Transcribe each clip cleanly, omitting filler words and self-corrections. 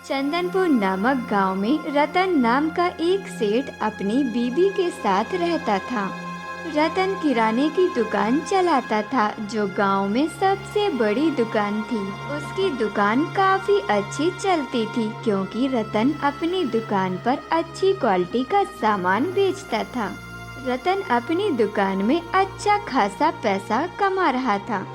चंदनपुर नामक गांव में रतन नाम का एक सेठ अपनी बीवी के साथ रहता था। रतन किराने की दुकान चलाता था जो गांव में सबसे बड़ी दुकान थी। उसकी दुकान काफी अच्छी चलती थी क्योंकि रतन अपनी दुकान पर अच्छी क्वालिटी का सामान बेचता था। रतन अपनी दुकान में अच्छा खासा पैसा कमा रहा था।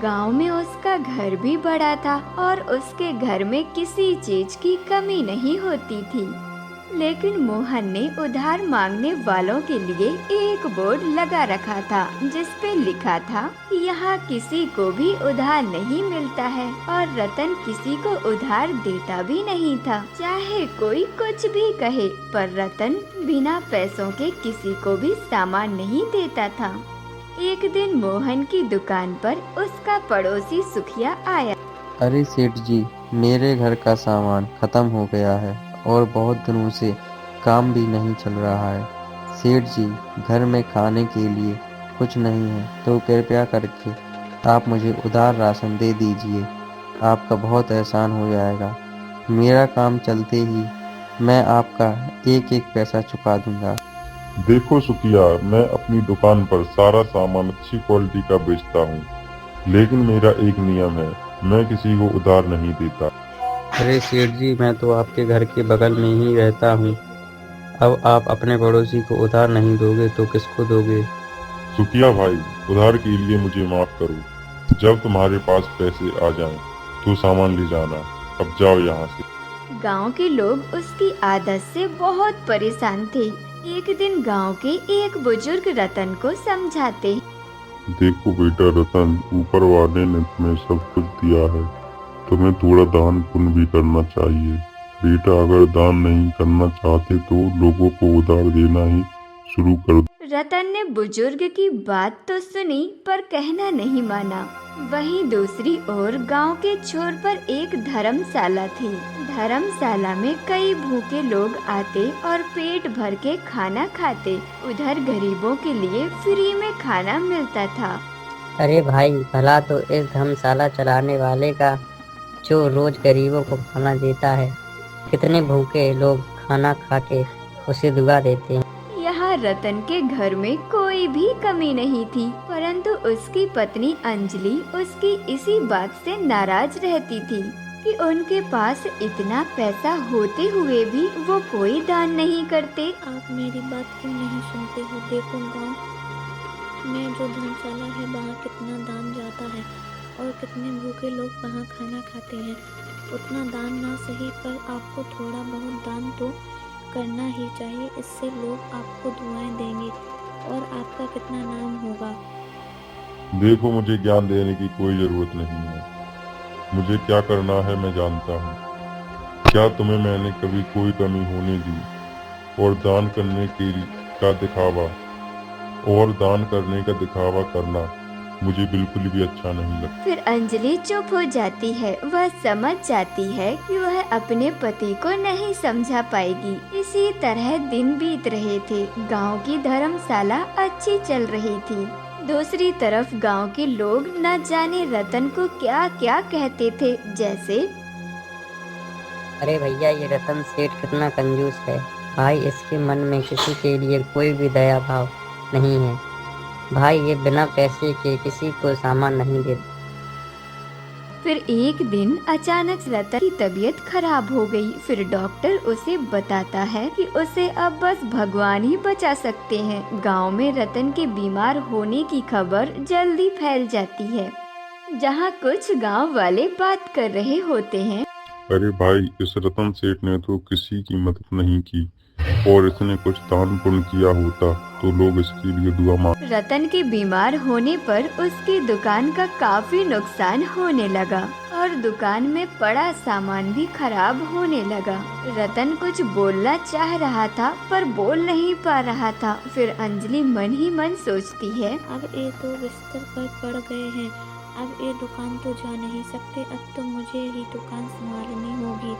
गांव में उसका घर भी बड़ा था और उसके घर में किसी चीज की कमी नहीं होती थी। लेकिन मोहन ने उधार मांगने वालों के लिए एक बोर्ड लगा रखा था जिस पे लिखा था कि यहाँ किसी को भी उधार नहीं मिलता है और रतन किसी को उधार देता भी नहीं था, चाहे कोई कुछ भी कहे। पर रतन बिना पैसों के किसी को भी सामान नहीं देता था। एक दिन मोहन की दुकान पर उसका पड़ोसी सुखिया आया। अरे सेठ जी, मेरे घर का सामान खत्म हो गया है और बहुत दिनों से काम भी नहीं चल रहा है। सेठ जी, घर में खाने के लिए कुछ नहीं है तो कृपया करके आप मुझे उधार राशन दे दीजिए। आपका बहुत एहसान हो जाएगा। मेरा काम चलते ही मैं आपका एक एक पैसा चुका दूंगा। देखो सुखिया, मैं अपनी दुकान पर सारा सामान अच्छी क्वालिटी का बेचता हूँ, लेकिन मेरा एक नियम है, मैं किसी को उधार नहीं देता। अरे सेठ जी, मैं तो आपके घर के बगल में ही रहता हूँ। अब आप अपने पड़ोसी को उधार नहीं दोगे तो किसको दोगे? सुखिया भाई, उधार के लिए मुझे माफ करो। जब तुम्हारे पास पैसे आ जाएं, तो सामान ले जाना। अब जाओ यहाँ से। गांव के लोग उसकी आदत से बहुत परेशान थे। एक दिन गांव के एक बुजुर्ग रतन को समझाते। देखो बेटा रतन, ऊपर वाले ने तुम्हें सब कुछ दिया है, तुम्हें थोड़ा दान पुण्य भी करना चाहिए। बेटा, अगर दान नहीं करना चाहते तो लोगों को उधार देना ही शुरू कर दो। रतन ने बुजुर्ग की बात तो सुनी पर कहना नहीं माना। वहीं दूसरी ओर गांव के छोर पर एक धर्मशाला थी। धर्मशाला में कई भूखे लोग आते और पेट भर के खाना खाते। उधर गरीबों के लिए फ्री में खाना मिलता था। अरे भाई, भला तो इस धर्मशाला चलाने वाले का जो रोज गरीबों को खाना देता है। कितने भूखे लोग खाना खा के उसे दुआ देते हैं। यहाँ रतन के घर में कोई भी कमी नहीं थी, परंतु उसकी पत्नी अंजलि उसकी इसी बात से नाराज रहती थी कि उनके पास इतना पैसा होते हुए भी वो कोई दान नहीं करते। आप मेरी बात क्यों नहीं सुनते हो? देखो, गांव में जो धर्मशाला है वहाँ कितना दान जाता है और कितने भूखे लोग वहाँ खाना खाते हैं। उतना दान ना सही पर आपको थोड़ा बहुत दान तो करना ही चाहिए। इससे लोग आपको दुआएं देंगे और आपका कितना नाम होगा। देखो, मुझे ज्ञान देने की कोई जरूरत नहीं है। मुझे क्या करना है मैं जानता हूँ। क्या तुम्हें मैंने कभी कोई कमी होने दी? और दान करने का दिखावा करना मुझे बिल्कुल भी अच्छा नहीं लगता। फिर अंजलि चुप हो जाती है। वह समझ जाती है कि वह अपने पति को नहीं समझा पाएगी। इसी तरह दिन बीत रहे थे। गांव की धर्मशाला अच्छी चल रही थी। दूसरी तरफ गांव के लोग न जाने रतन को क्या क्या कहते थे, जैसे अरे भैया, ये रतन सेठ कितना कंजूस है। भाई, इसके मन में किसी के लिए कोई भी दया भाव नहीं है। भाई, ये बिना पैसे के किसी को सामान नहीं देता। फिर एक दिन अचानक रतन की तबीयत खराब हो गई। फिर डॉक्टर उसे बताता है कि उसे अब बस भगवान ही बचा सकते हैं। गांव में रतन के बीमार होने की खबर जल्दी फैल जाती है। जहां कुछ गांव वाले बात कर रहे होते हैं। अरे भाई, इस रतन सेठ ने तो किसी की मदद नहीं की, और इसने कुछ दान पुण्य किया होता तो लोग इसके लिए दुआ मांग। रतन के बीमार होने पर उसकी दुकान का काफी नुकसान होने लगा और दुकान में पड़ा सामान भी खराब होने लगा। रतन कुछ बोलना चाह रहा था पर बोल नहीं पा रहा था। फिर अंजलि मन ही मन सोचती है, अब ये तो बिस्तर पर पड़ गए हैं। अब ये दुकान तो जा नहीं सकते। अब तो मुझे ही दुकान संभालनी होगी।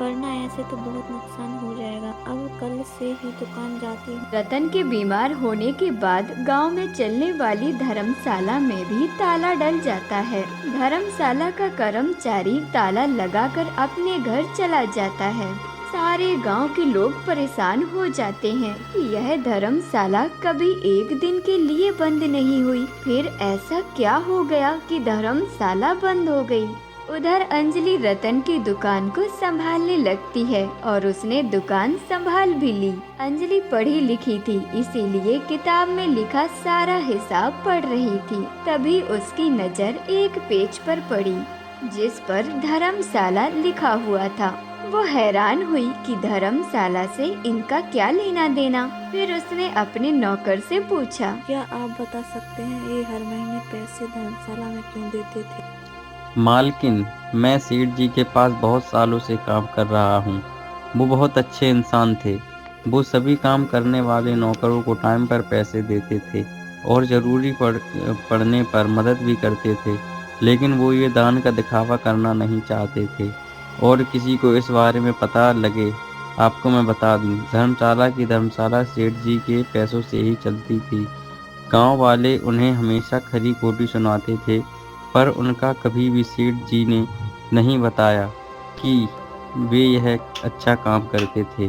वरना ऐसे तो बहुत नुकसान हो जाएगा। अब कल से ही दुकान जाती हूँ। रतन के बीमार होने के बाद गांव में चलने वाली धर्मशाला में भी ताला डल जाता है। धर्मशाला का कर्मचारी ताला लगाकर अपने घर चला जाता है। सारे गांव के लोग परेशान हो जाते हैं कि यह धर्मशाला कभी एक दिन के लिए बंद नहीं हुई। फिर ऐसा क्या हो गया कि धर्मशाला बंद हो गई। उधर अंजलि रतन की दुकान को संभालने लगती है और उसने दुकान संभाल भी ली। अंजलि पढ़ी लिखी थी, इसीलिए किताब में लिखा सारा हिसाब पढ़ रही थी। तभी उसकी नज़र एक पेज पर पड़ी जिस पर धर्मशाला लिखा हुआ था। वो हैरान हुई कि धर्मशाला से इनका क्या लेना देना। फिर उसने अपने नौकर से पूछा, क्या आप बता सकते हैं ये हर महीने पैसे धर्मशाला में क्यों देते थे? मालकिन, मैं सेठ जी के पास बहुत सालों से काम कर रहा हूँ। वो बहुत अच्छे इंसान थे। वो सभी काम करने वाले नौकरों को टाइम पर पैसे देते थे और ज़रूरी पड़ने पर मदद भी करते थे। लेकिन वो ये दान का दिखावा करना नहीं चाहते थे और किसी को इस बारे में पता लगे। आपको मैं बता दूं, धर्मशाला सेठ जी के पैसों से ही चलती थी। गांव वाले उन्हें हमेशा खरी खोटी सुनाते थे, पर उनका कभी भी सेठ जी ने नहीं बताया कि वे यह अच्छा काम करते थे।